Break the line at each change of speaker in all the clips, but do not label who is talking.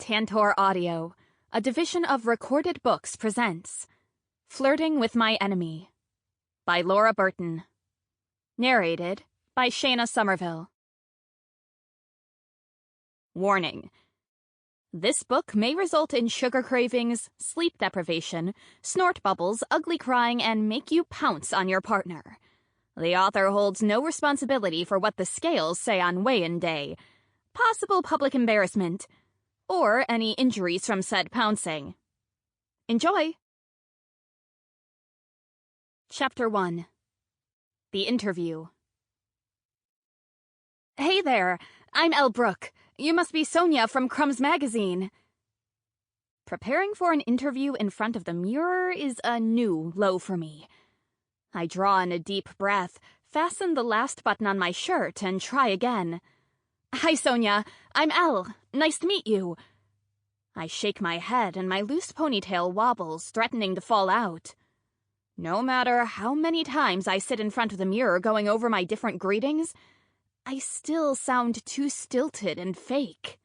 Tantor Audio, a division of Recorded Books, presents Flirting with My Enemy by Laura Burton. Narrated by Shaina Summerville. Warning. This book may result in sugar cravings, sleep deprivation, snort bubbles, ugly crying, and make you pounce on your partner. The author holds no responsibility for what the scales say on weigh-in day, possible public embarrassment, or any injuries from said pouncing. Enjoy! Chapter 1. The Interview. Hey there, I'm Elle Brooke. You must be Sonia from Crumbs magazine. Preparing for an interview in front of the mirror is a new low for me. I draw in a deep breath, fasten the last button on my shirt, and try again. Hi, Sonia. I'm Elle. Nice to meet you. I shake my head and my loose ponytail wobbles, threatening to fall out. No matter how many times I sit in front of the mirror going over my different greetings, I still sound too stilted and fake.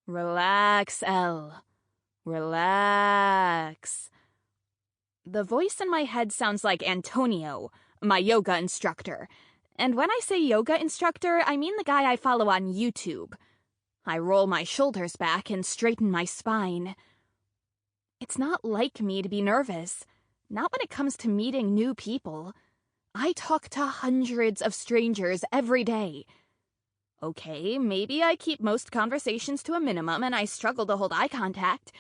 Relax, Elle. Relax. The voice in my head sounds like Antonio, my yoga instructor. And when I say yoga instructor, I mean the guy I follow on YouTube. I roll my shoulders back and straighten my spine. It's not like me to be nervous, not when it comes to meeting new people. I talk to hundreds of strangers every day. Okay, maybe I keep most conversations to a minimum and I struggle to hold eye contact,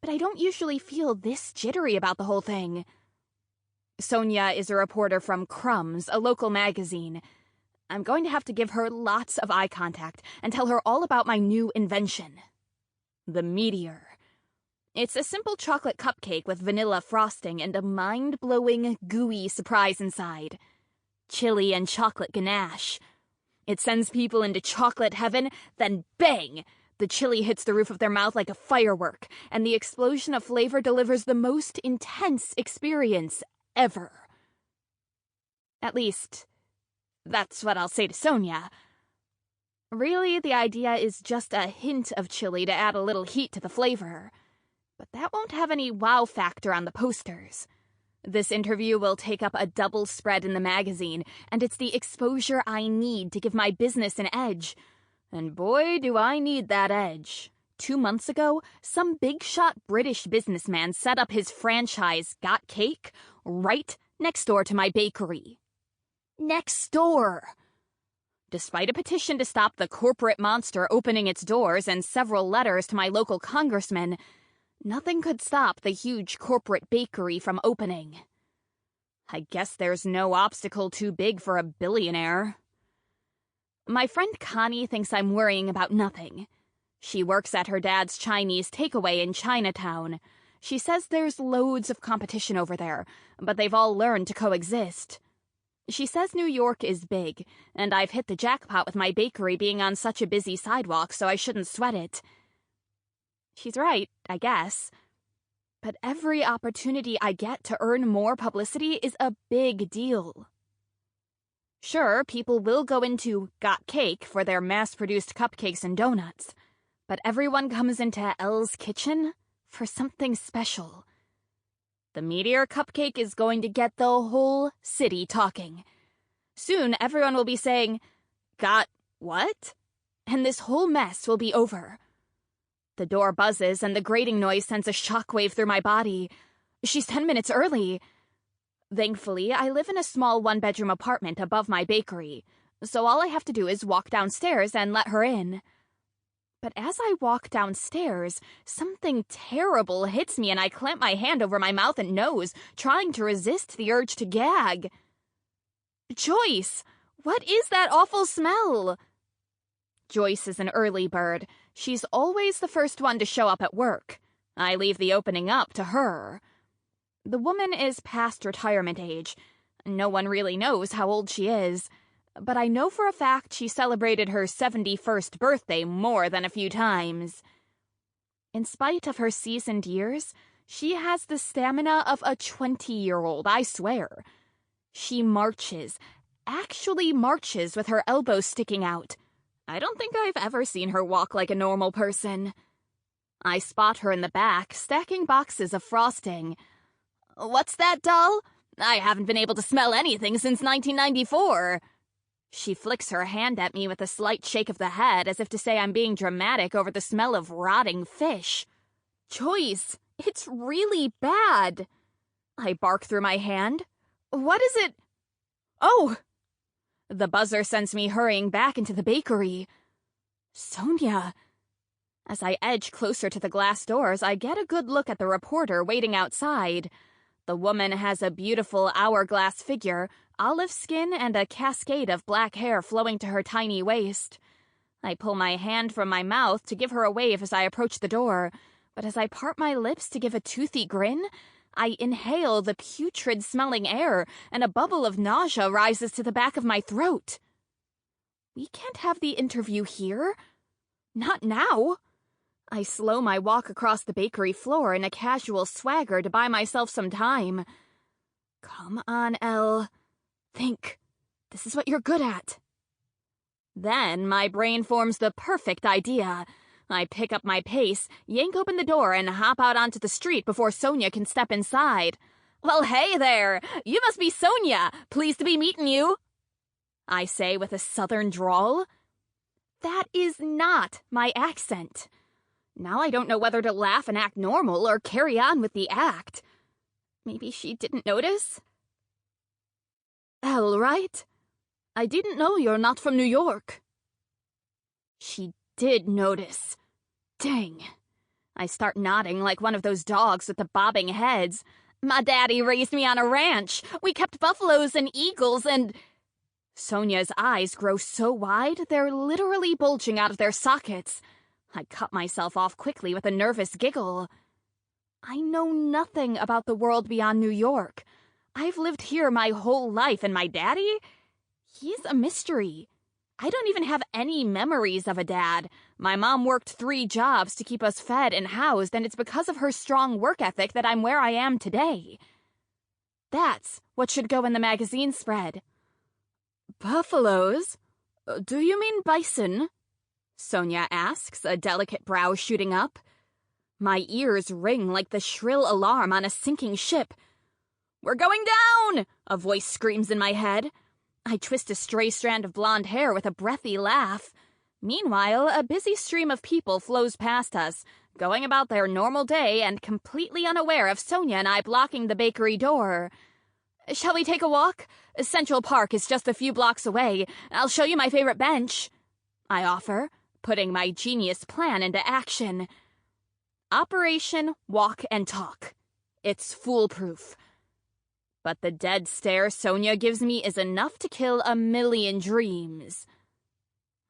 but I don't usually feel this jittery about the whole thing. Sonia is a reporter from Crumbs, a local magazine. I'm going to have to give her lots of eye contact and tell her all about my new invention. The Meteor. It's a simple chocolate cupcake with vanilla frosting and a mind-blowing, gooey surprise inside. Chili and chocolate ganache. It sends people into chocolate heaven, then bang! The chili hits the roof of their mouth like a firework, and the explosion of flavor delivers the most intense experience ever. At least, that's what I'll say to Sonia. Really, the idea is just a hint of chili to add a little heat to the flavor. But that won't have any wow factor on the posters. This interview will take up a double spread in the magazine, and it's the exposure I need to give my business an edge. And boy, do I need that edge. 2 months ago, some big-shot British businessman set up his franchise, Got Cake, right next door to my bakery. Next door! Despite a petition to stop the corporate monster opening its doors and several letters to my local congressman, nothing could stop the huge corporate bakery from opening. I guess there's no obstacle too big for a billionaire. My friend Connie thinks I'm worrying about nothing. She works at her dad's Chinese takeaway in Chinatown. She says there's loads of competition over there, but they've all learned to coexist. She says New York is big, and I've hit the jackpot with my bakery being on such a busy sidewalk, so I shouldn't sweat it. She's right, I guess. But every opportunity I get to earn more publicity is a big deal. Sure, people will go into Got Cake for their mass-produced cupcakes and donuts, but everyone comes into Elle's kitchen for something special. The Meteor cupcake is going to get the whole city talking. Soon, everyone will be saying, "Got what?" And this whole mess will be over. The door buzzes and the grating noise sends a shockwave through my body. She's 10 minutes early. Thankfully, I live in a small one-bedroom apartment above my bakery, so all I have to do is walk downstairs and let her in. But as I walk downstairs, something terrible hits me and I clamp my hand over my mouth and nose, trying to resist the urge to gag. Joyce! What is that awful smell? Joyce is an early bird. She's always the first one to show up at work. I leave the opening up to her. The woman is past retirement age. No one really knows how old she is. But I know for a fact she celebrated her 71st birthday more than a few times. In spite of her seasoned years, she has the stamina of a 20-year-old, I swear. She marches, actually marches with her elbows sticking out. I don't think I've ever seen her walk like a normal person. I spot her in the back, stacking boxes of frosting. "What's that, doll? I haven't been able to smell anything since 1994. She flicks her hand at me with a slight shake of the head, as if to say I'm being dramatic over the smell of rotting fish. "Joyce, it's really bad." I bark through my hand. "What is it?" "Oh!" The buzzer sends me hurrying back into the bakery. Sonia. As I edge closer to the glass doors, I get a good look at the reporter waiting outside. The woman has a beautiful hourglass figure, olive skin, and a cascade of black hair flowing to her tiny waist. I pull my hand from my mouth to give her a wave as I approach the door, but as I part my lips to give a toothy grin, I inhale the putrid-smelling air, and a bubble of nausea rises to the back of my throat. We can't have the interview here. Not now. I slow my walk across the bakery floor in a casual swagger to buy myself some time. Come on, Elle. Think. This is what you're good at. Then my brain forms the perfect idea. I pick up my pace, yank open the door, and hop out onto the street before Sonia can step inside. "Well, hey there! You must be Sonia! Pleased to be meeting you!" I say with a southern drawl. That is not my accent. Now I don't know whether to laugh and act normal or carry on with the act. Maybe she didn't notice? Elle, right? I didn't know you're not from New York. She did notice. Dang. I start nodding like one of those dogs with the bobbing heads. "My daddy raised me on a ranch. We kept buffaloes and eagles and—" Sonia's eyes grow so wide they're literally bulging out of their sockets. I cut myself off quickly with a nervous giggle. I know nothing about the world beyond New York. I've lived here my whole life, and my daddy? He's a mystery. I don't even have any memories of a dad. My mom worked 3 jobs to keep us fed and housed, and it's because of her strong work ethic that I'm where I am today. That's what should go in the magazine spread. "Buffaloes? Do you mean bison?" Sonia asks, a delicate brow shooting up. My ears ring like the shrill alarm on a sinking ship. "We're going down!" a voice screams in my head. I twist a stray strand of blonde hair with a breathy laugh. Meanwhile, a busy stream of people flows past us, going about their normal day and completely unaware of Sonia and I blocking the bakery door. "Shall we take a walk? Central Park is just a few blocks away. I'll show you my favorite bench," I offer, putting my genius plan into action. Operation Walk and Talk. It's foolproof. But the dead stare Sonia gives me is enough to kill a million dreams.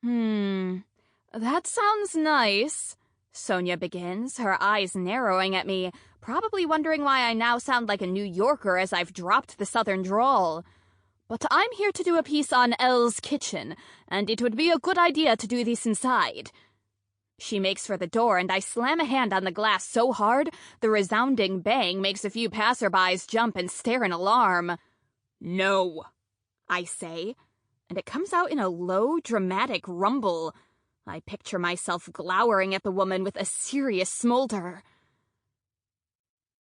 That sounds nice," Sonia begins, her eyes narrowing at me, probably wondering why I now sound like a New Yorker as I've dropped the southern drawl. "But I'm here to do a piece on Elle's kitchen, and it would be a good idea to do this inside." She makes for the door, and I slam a hand on the glass so hard, the resounding bang makes a few passerbys jump and stare in alarm. "No," I say, and it comes out in a low, dramatic rumble. I picture myself glowering at the woman with a serious smolder.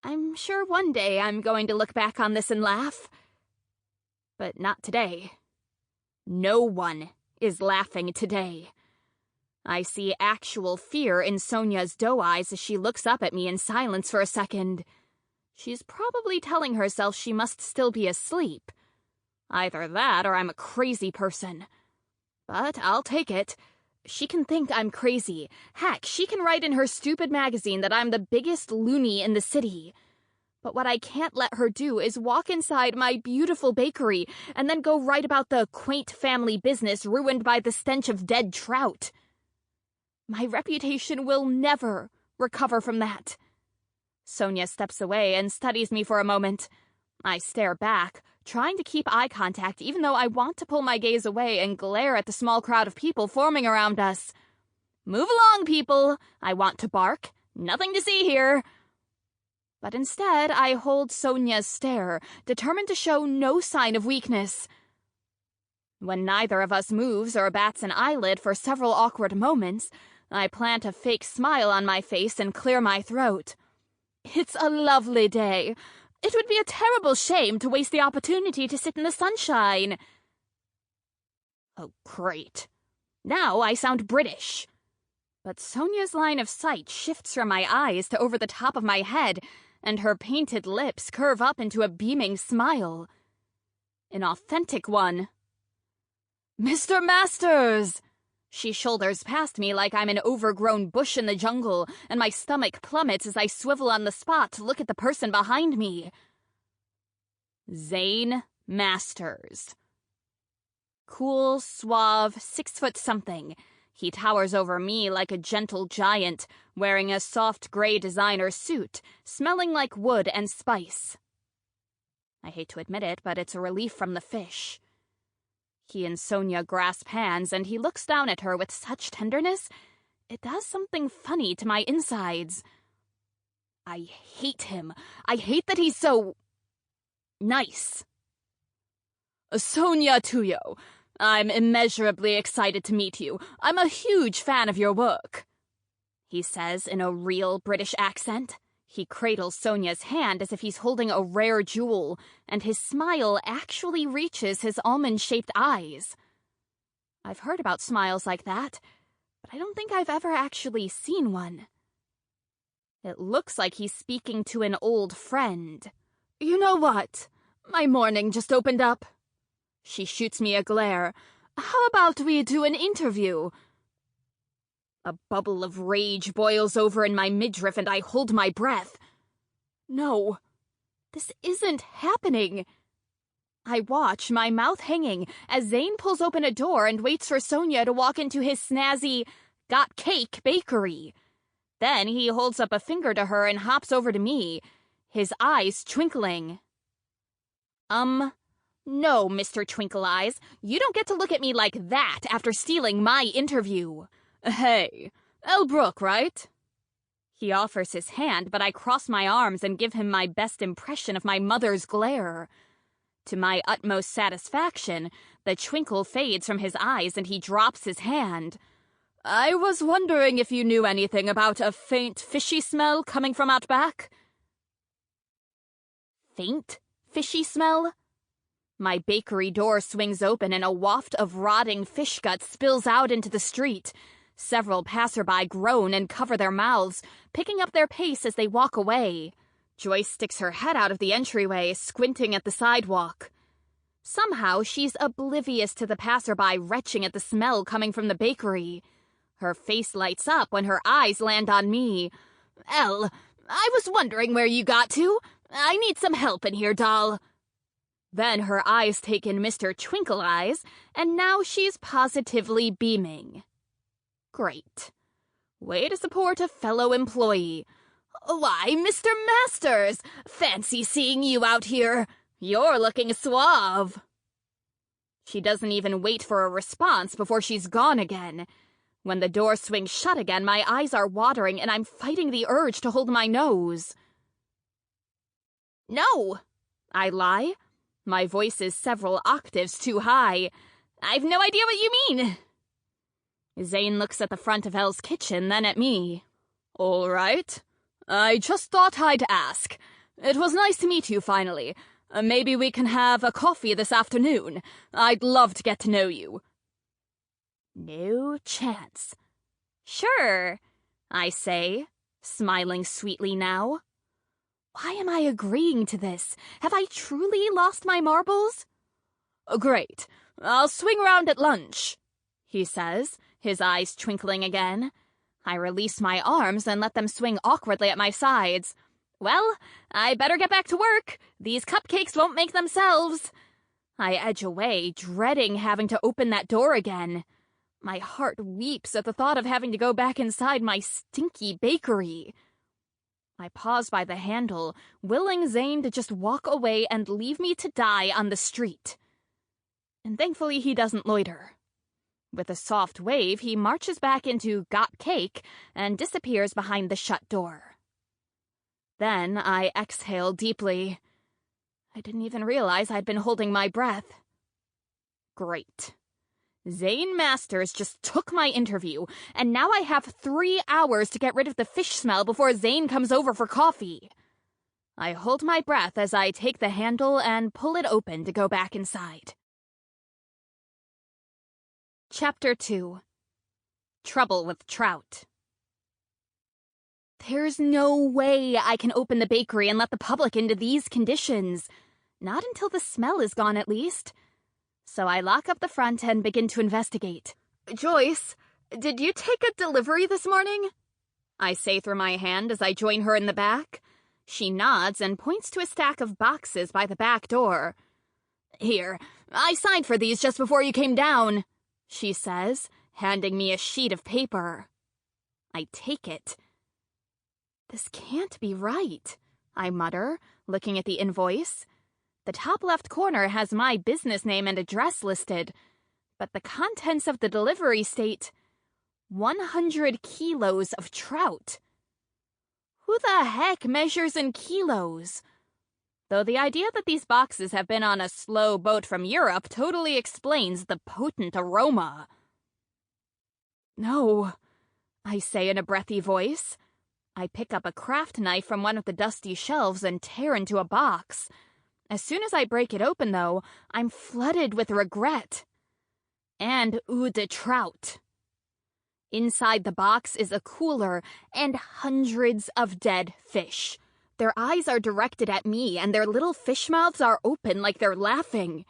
I'm sure one day I'm going to look back on this and laugh. But not today. No one is laughing today. I see actual fear in Sonia's doe eyes as she looks up at me in silence for a second. She's probably telling herself she must still be asleep. Either that or I'm a crazy person. But I'll take it. She can think I'm crazy. Heck, she can write in her stupid magazine that I'm the biggest loony in the city. But what I can't let her do is walk inside my beautiful bakery and then go write about the quaint family business ruined by the stench of dead trout. My reputation will never recover from that. Sonia steps away and studies me for a moment. I stare back, trying to keep eye contact even though I want to pull my gaze away and glare at the small crowd of people forming around us. "Move along, people," I want to bark. "Nothing to see here." But instead, I hold Sonia's stare, determined to show no sign of weakness. When neither of us moves or bats an eyelid for several awkward moments, I plant a fake smile on my face and clear my throat. It's a lovely day. It would be a terrible shame to waste the opportunity to sit in the sunshine. Oh, great. Now I sound British. But Sonia's line of sight shifts from my eyes to over the top of my head, and her painted lips curve up into a beaming smile. An authentic one. Mr. Masters! She shoulders past me like I'm an overgrown bush in the jungle, and my stomach plummets as I swivel on the spot to look at the person behind me. Zane Masters. Cool, suave, 6-foot-something. He towers over me like a gentle giant, wearing a soft gray designer suit, smelling like wood and spice. I hate to admit it, but it's a relief from the fish. He and Sonia grasp hands, and he looks down at her with such tenderness, it does something funny to my insides. I hate him. I hate that he's so nice. Sonia Tuyo, I'm immeasurably excited to meet you. I'm a huge fan of your work, he says in a real British accent. He cradles Sonia's hand as if he's holding a rare jewel, and his smile actually reaches his almond-shaped eyes. I've heard about smiles like that, but I don't think I've ever actually seen one. It looks like he's speaking to an old friend. You know what? My morning just opened up. She shoots me a glare. How about we do an interview? A bubble of rage boils over in my midriff and I hold my breath. No, this isn't happening. I watch, my mouth hanging, as Zane pulls open a door and waits for Sonia to walk into his snazzy, got cake bakery. Then he holds up a finger to her and hops over to me, his eyes twinkling. No, Mr. Twinkle Eyes, you don't get to look at me like that after stealing my interview. Hey, Elle Brooke, right? He offers his hand, but I cross my arms and give him my best impression of my mother's glare. To my utmost satisfaction, the twinkle fades from his eyes and he drops his hand. I was wondering if you knew anything about a faint fishy smell coming from out back. Faint fishy smell? My bakery door swings open and a waft of rotting fish guts spills out into the street. Several passerby groan and cover their mouths, picking up their pace as they walk away. Joyce sticks her head out of the entryway, squinting at the sidewalk. Somehow, she's oblivious to the passerby retching at the smell coming from the bakery. Her face lights up when her eyes land on me. Elle, I was wondering where you got to. I need some help in here, doll. Then her eyes take in Mr. Twinkle Eyes, and now she's positively beaming. Great. Way to support a fellow employee. Why, Mr. Masters! Fancy seeing you out here. You're looking suave. She doesn't even wait for a response before she's gone again. When the door swings shut again, my eyes are watering and I'm fighting the urge to hold my nose. No, I lie. My voice is several octaves too high. I've no idea what you mean. Zane looks at the front of Elle's kitchen, then at me. All right. I just thought I'd ask. It was nice to meet you finally. Maybe we can have a coffee this afternoon. I'd love to get to know you. No chance. Sure, I say, smiling sweetly now. Why am I agreeing to this? Have I truly lost my marbles? Great. I'll swing round at lunch, he says, his eyes twinkling again. I release my arms and let them swing awkwardly at my sides. Well, I better get back to work. These cupcakes won't make themselves. I edge away, dreading having to open that door again. My heart weeps at the thought of having to go back inside my stinky bakery. I pause by the handle, willing Zane to just walk away and leave me to die on the street. And thankfully he doesn't loiter. With a soft wave, he marches back into Got Cake and disappears behind the shut door. Then I exhale deeply. I didn't even realize I'd been holding my breath. Great. Zane Masters just took my interview, and now I have 3 hours to get rid of the fish smell before Zane comes over for coffee. I hold my breath as I take the handle and pull it open to go back inside. Chapter 2. Trouble with Trout. There's no way I can open the bakery and let the public into these conditions. Not until the smell is gone, at least. So I lock up the front and begin to investigate. Joyce, did you take a delivery this morning? I say through my hand as I join her in the back. She nods and points to a stack of boxes by the back door. Here, I signed for these just before you came down, she says, handing me a sheet of paper. I take it. This can't be right, I mutter, looking at the invoice. The top left corner has my business name and address listed, but the contents of the delivery state 100 kilos of trout. Who the heck measures in kilos? Though the idea that these boxes have been on a slow boat from Europe totally explains the potent aroma. No, I say in a breathy voice. I pick up a craft knife from one of the dusty shelves and tear into a box. As soon as I break it open, though, I'm flooded with regret. And eau de trout. Inside the box is a cooler and hundreds of dead fish. Their eyes are directed at me, and their little fish mouths are open like they're laughing.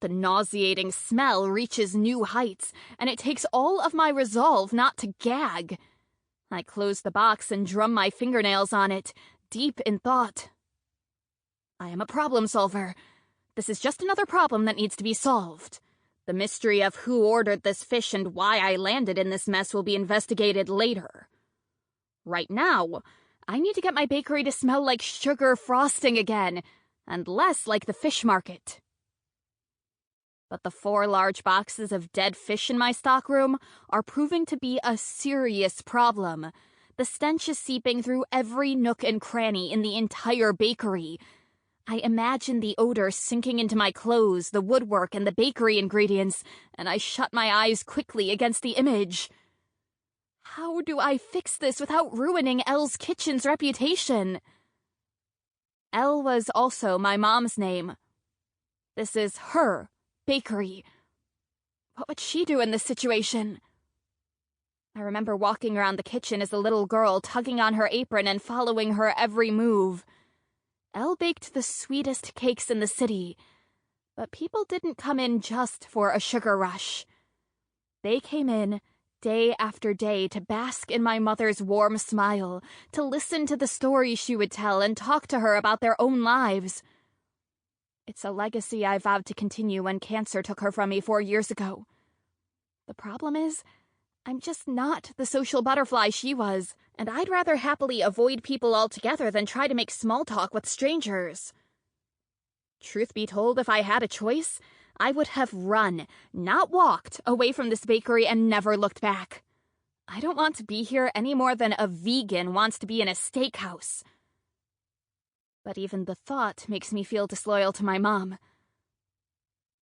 The nauseating smell reaches new heights, and it takes all of my resolve not to gag. I close the box and drum my fingernails on it, deep in thought. I am a problem solver. This is just another problem that needs to be solved. The mystery of who ordered this fish and why I landed in this mess will be investigated later. Right now, I need to get my bakery to smell like sugar frosting again, and less like the fish market. But the 4 large boxes of dead fish in my stockroom are proving to be a serious problem. The stench is seeping through every nook and cranny in the entire bakery. I imagine the odor sinking into my clothes, the woodwork, and the bakery ingredients, and I shut my eyes quickly against the image. How do I fix this without ruining Elle's kitchen's reputation? Elle was also my mom's name. This is her bakery. What would she do in this situation? I remember walking around the kitchen as a little girl, tugging on her apron and following her every move. Elle baked the sweetest cakes in the city, but people didn't come in just for a sugar rush. They came in day after day to bask in my mother's warm smile, to listen to the stories she would tell and talk to her about their own lives. It's a legacy I vowed to continue when cancer took her from me 4 years ago. The problem is, I'm just not the social butterfly she was, and I'd rather happily avoid people altogether than try to make small talk with strangers. Truth be told, if I had a choice, I would have run, not walked, away from this bakery and never looked back. I don't want to be here any more than a vegan wants to be in a steakhouse. But even the thought makes me feel disloyal to my mom.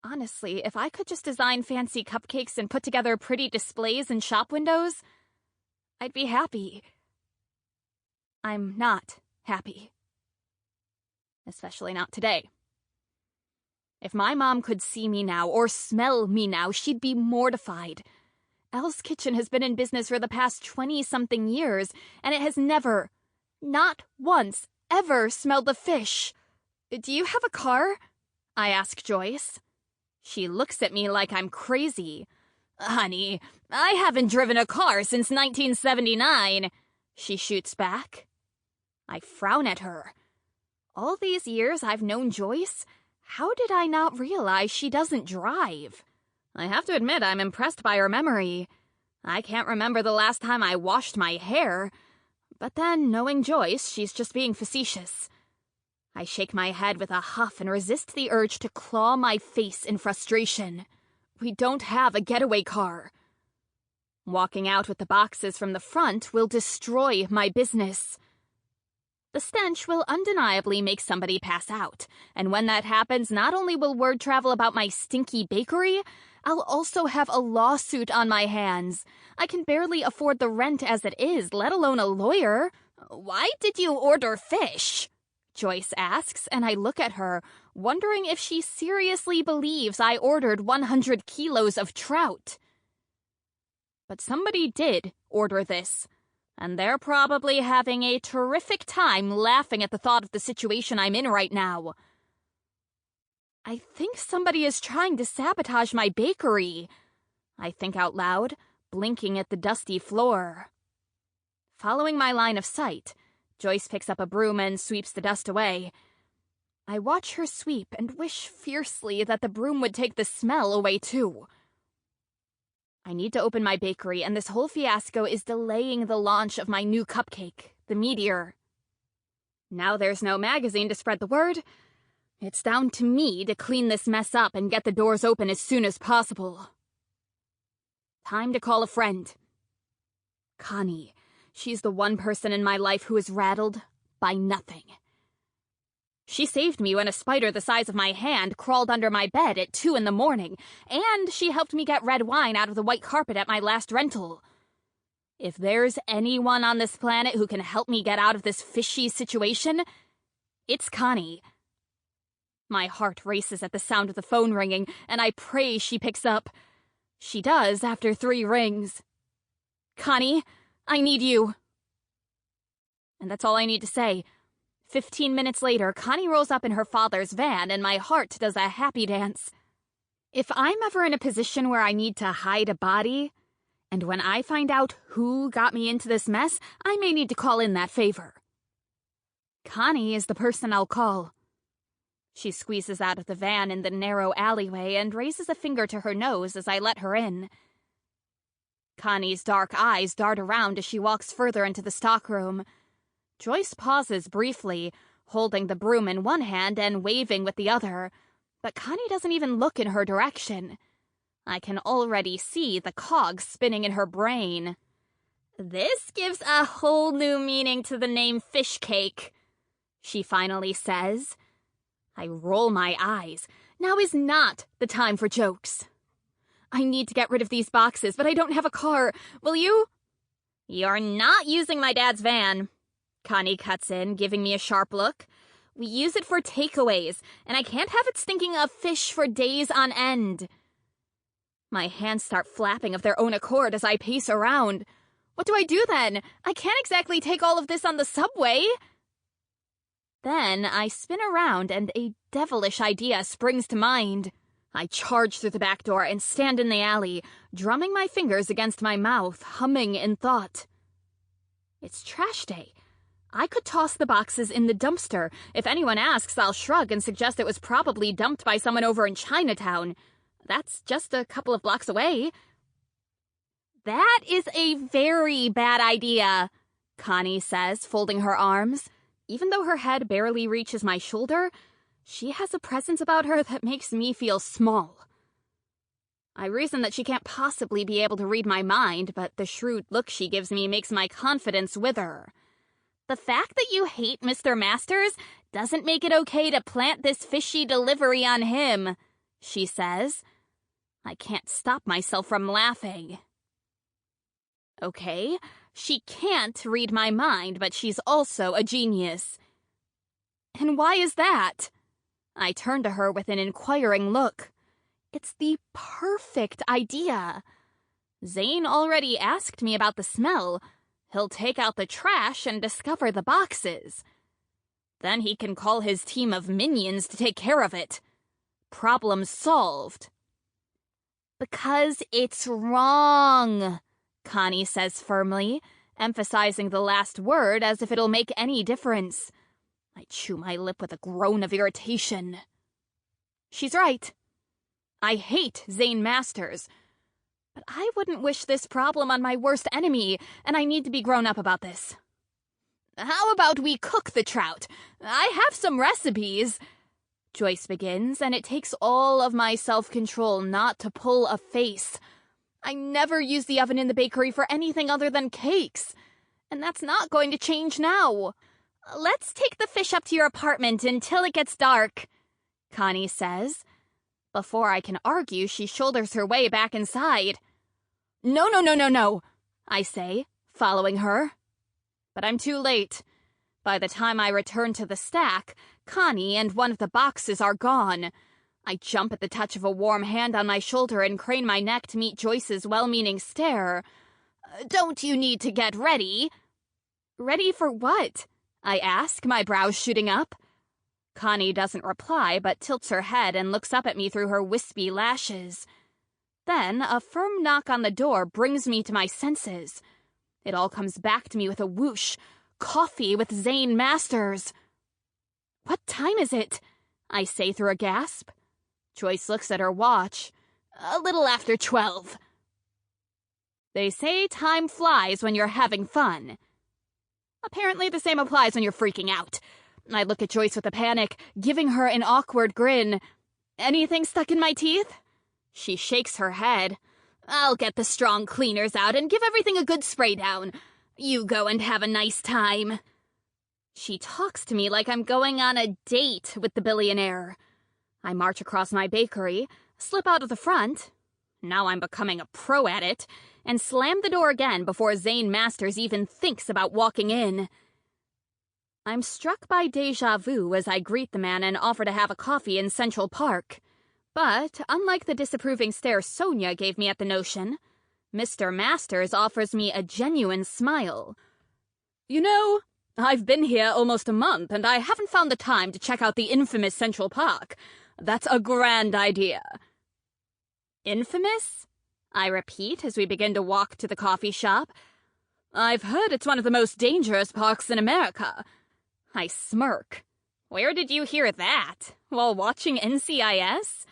Honestly, if I could just design fancy cupcakes and put together pretty displays in shop windows, I'd be happy. I'm not happy. Especially not today. If my mom could see me now or smell me now, she'd be mortified. Elle's Kitchen has been in business for the past 20-something years, and it has never, not once, ever smelled the fish. Do you have a car? I ask Joyce. She looks at me like I'm crazy. Honey, I haven't driven a car since 1979, she shoots back. I frown at her. All these years I've known Joyce, how did I not realize she doesn't drive? I have to admit I'm impressed by her memory. I can't remember the last time I washed my hair. But then, knowing Joyce, she's just being facetious. I shake my head with a huff and resist the urge to claw my face in frustration. We don't have a getaway car. Walking out with the boxes from the front will destroy my business. The stench will undeniably make somebody pass out, and when that happens, not only will word travel about my stinky bakery, I'll also have a lawsuit on my hands. I can barely afford the rent as it is, let alone a lawyer. Why did you order fish? Joyce asks, and I look at her, wondering if she seriously believes I ordered 100 kilos of trout. But somebody did order this, and they're probably having a terrific time laughing at the thought of the situation I'm in right now. I think somebody is trying to sabotage my bakery, I think out loud, blinking at the dusty floor. Following my line of sight, Joyce picks up a broom and sweeps the dust away. I watch her sweep and wish fiercely that the broom would take the smell away too. I need to open my bakery, and this whole fiasco is delaying the launch of my new cupcake, the Meteor. Now there's no magazine to spread the word. It's down to me to clean this mess up and get the doors open as soon as possible. Time to call a friend. Connie. She's the one person in my life who is rattled by nothing. She saved me when a spider the size of my hand crawled under my bed at 2 a.m, and she helped me get red wine out of the white carpet at my last rental. If there's anyone on this planet who can help me get out of this fishy situation, it's Connie. My heart races at the sound of the phone ringing, and I pray she picks up. She does after 3 rings. Connie, I need you. And that's all I need to say. 15 minutes later, Connie rolls up in her father's van, and my heart does a happy dance. If I'm ever in a position where I need to hide a body, and when I find out who got me into this mess, I may need to call in that favor. Connie is the person I'll call. She squeezes out of the van in the narrow alleyway and raises a finger to her nose as I let her in. Connie's dark eyes dart around as she walks further into the stockroom. Joyce pauses briefly, holding the broom in one hand and waving with the other, but Connie doesn't even look in her direction. I can already see the cogs spinning in her brain. This gives a whole new meaning to the name Fish Cake, she finally says. I roll my eyes. Now is not the time for jokes. I need to get rid of these boxes, but I don't have a car. Will you? You're not using my dad's van, Connie cuts in, giving me a sharp look. We use it for takeaways, and I can't have it stinking of fish for days on end. My hands start flapping of their own accord as I pace around. What do I do then? I can't exactly take all of this on the subway. Then I spin around and a devilish idea springs to mind. I charge through the back door and stand in the alley, drumming my fingers against my mouth, humming in thought. It's trash day. I could toss the boxes in the dumpster. If anyone asks, I'll shrug and suggest it was probably dumped by someone over in Chinatown. That's just a couple of blocks away. That is a very bad idea, Connie says, folding her arms. Even though her head barely reaches my shoulder, she has a presence about her that makes me feel small. I reason that she can't possibly be able to read my mind, but the shrewd look she gives me makes my confidence wither. The fact that you hate Mr. Masters doesn't make it okay to plant this fishy delivery on him, she says. I can't stop myself from laughing. Okay, she can't read my mind, but she's also a genius. And why is that? I turn to her with an inquiring look. It's the perfect idea. Zane already asked me about the smell. He'll take out the trash and discover the boxes. Then he can call his team of minions to take care of it. Problem solved. Because it's wrong, Connie says firmly, emphasizing the last word as if it'll make any difference. I chew my lip with a groan of irritation. She's right. I hate Zane Masters. But I wouldn't wish this problem on my worst enemy, and I need to be grown up about this. How about we cook the trout? I have some recipes, Joyce begins, and it takes all of my self-control not to pull a face. I never use the oven in the bakery for anything other than cakes, and that's not going to change now. Let's take the fish up to your apartment until it gets dark, Connie says. Before I can argue, she shoulders her way back inside. No, no, no, no, no, I say, following her. But I'm too late. By the time I return to the stack, Connie and one of the boxes are gone. I jump at the touch of a warm hand on my shoulder and crane my neck to meet Joyce's well-meaning stare. Don't you need to get ready? Ready for what? I ask, my brows shooting up. Connie doesn't reply, but tilts her head and looks up at me through her wispy lashes. Then a firm knock on the door brings me to my senses. It all comes back to me with a whoosh. Coffee with Zane Masters. What time is it? I say through a gasp. Joyce looks at her watch. A little after 12. They say time flies when you're having fun. Apparently the same applies when you're freaking out. I look at Joyce with a panic, giving her an awkward grin. Anything stuck in my teeth? She shakes her head. I'll get the strong cleaners out and give everything a good spray down. You go and have a nice time. She talks to me like I'm going on a date with the billionaire. I march across my bakery, slip out of the front. Now I'm becoming a pro at it, and slam the door again before Zane Masters even thinks about walking in. I'm struck by déjà vu as I greet the man and offer to have a coffee in Central Park. But, unlike the disapproving stare Sonia gave me at the notion, Mr. Masters offers me a genuine smile. You know, I've been here almost a month and I haven't found the time to check out the infamous Central Park. That's a grand idea. Infamous? I repeat as we begin to walk to the coffee shop. I've heard it's one of the most dangerous parks in America. I smirk. Where did you hear that? While watching NCIS?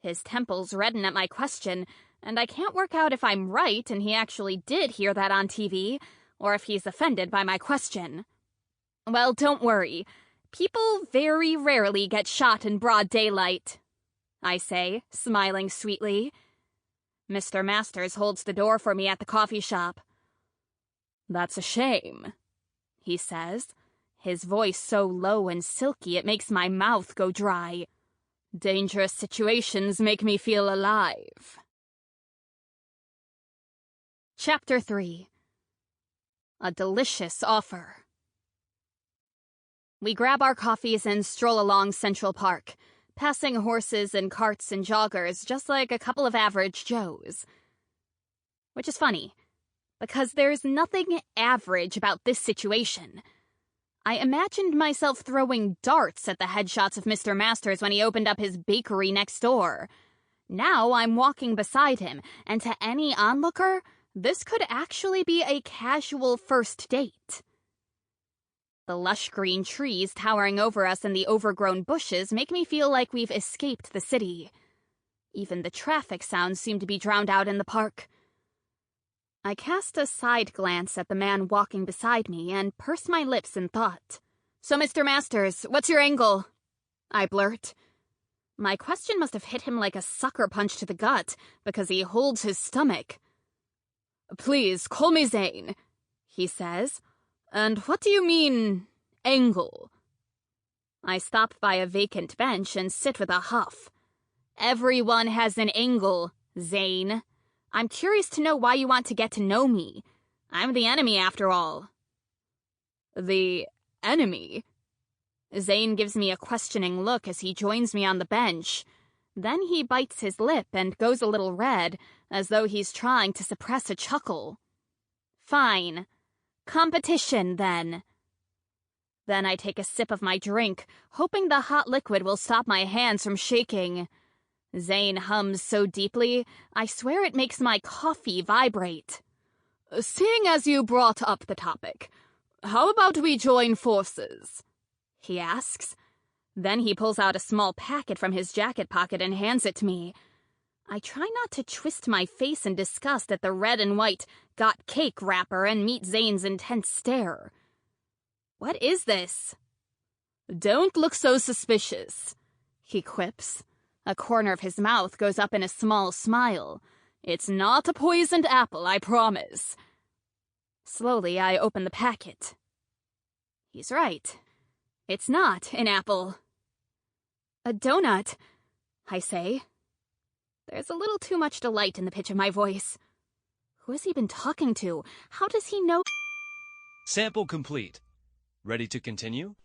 His temples redden at my question, and I can't work out if I'm right and he actually did hear that on TV, or if he's offended by my question. Well, don't worry. People very rarely get shot in broad daylight, I say, smiling sweetly. Mr. Masters holds the door for me at the coffee shop. That's a shame, he says, his voice so low and silky it makes my mouth go dry. Dangerous situations make me feel alive. Chapter 3. A delicious offer. We grab our coffees and stroll along Central Park, passing horses and carts and joggers just like a couple of average Joes. Which is funny, because there's nothing average about this situation. I imagined myself throwing darts at the headshots of Mr. Masters when he opened up his bakery next door. Now I'm walking beside him, and to any onlooker, this could actually be a casual first date. The lush green trees towering over us and the overgrown bushes make me feel like we've escaped the city. Even the traffic sounds seem to be drowned out in the park. I cast a side glance at the man walking beside me and purse my lips in thought. So, Mr. Masters, what's your angle? I blurt. My question must have hit him like a sucker punch to the gut, because he holds his stomach. Please, call me Zane, he says. And what do you mean, angle? I stop by a vacant bench and sit with a huff. Everyone has an angle, Zane. I'm curious to know why you want to get to know me. I'm the enemy, after all. The enemy? Zane gives me a questioning look as he joins me on the bench. Then he bites his lip and goes a little red, as though he's trying to suppress a chuckle. Fine. Competition, then. Then I take a sip of my drink, hoping the hot liquid will stop my hands from shaking. Zane hums so deeply, I swear it makes my coffee vibrate. Seeing as you brought up the topic, how about we join forces? He asks. Then he pulls out a small packet from his jacket pocket and hands it to me. I try not to twist my face in disgust at the red and white "got cake" wrapper and meet Zane's intense stare. What is this? Don't look so suspicious, he quips. A corner of his mouth goes up in a small smile. It's not a poisoned apple, I promise. Slowly, I open the packet. He's right. It's not an apple. A donut. I say. There's a little too much delight in the pitch of my voice. Who has he been talking to? How does he know?
Sample complete. Ready to continue?